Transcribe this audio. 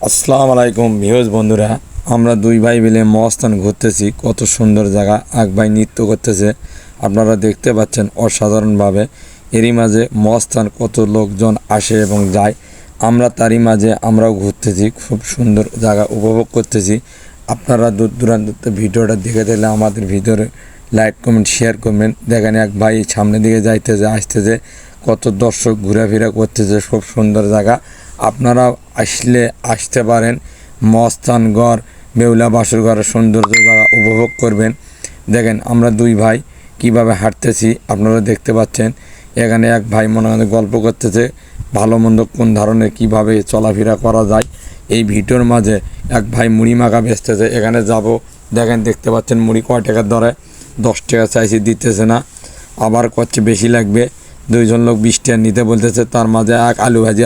আসসালামু আলাইকুম ভিউয়ার্স বন্ধুরা, আমরা দুই ভাই মিলে মহাস্থান ঘুরতেছি। কত সুন্দর জায়গা। এক ভাই নৃত্য করতেছে, আপনারা দেখতে পাচ্ছেন অসাধারণভাবে। এরই মাঝে মহাস্থান কত লোকজন আসে এবং যায়, আমরা তারই মাঝে আমরাও ঘুরতেছি। খুব সুন্দর জায়গা উপভোগ করতেছি। আপনারা দূর দূরান্ত ভিডিওটা দেখে দিলে আমাদের ভিডিওরে লাইক কমেন্ট শেয়ার করবেন। দেখেন এক ভাই সামনের দিকে যাইতেছে আসতেছে, কত দর্শক ঘোরাফেরা করতেছে। খুব সুন্দর জায়গা, আপনারা আসতে পারেন। মস্তানগড় বেউলা বাসরগড়ের সৌন্দর্য জায়গা উপভোগ করবেন। দেখেন আমরা দুই ভাই কিভাবে হাঁটতেছি, আপনারা দেখতে পাচ্ছেন। এখানে এক ভাই মনে মনে গল্প করতেছে, ভালো মন্দ কোন ধরনের কিভাবে চলাফেরা করা যায়। এই ভিডিওর মাঝে এক ভাই মুড়ি মাখা বেচতেছে, এখানে যাব। দেখেন দেখতে পাচ্ছেন মুড়ি কয় টাকার দরে, 10 টাকা চাইছি, দিতেছে না। আবার করছে বেশি লাগবে, দুইজন লোক 20 টাকা নিতে বলতেছে। তার মাঝে এক আলু ভাজি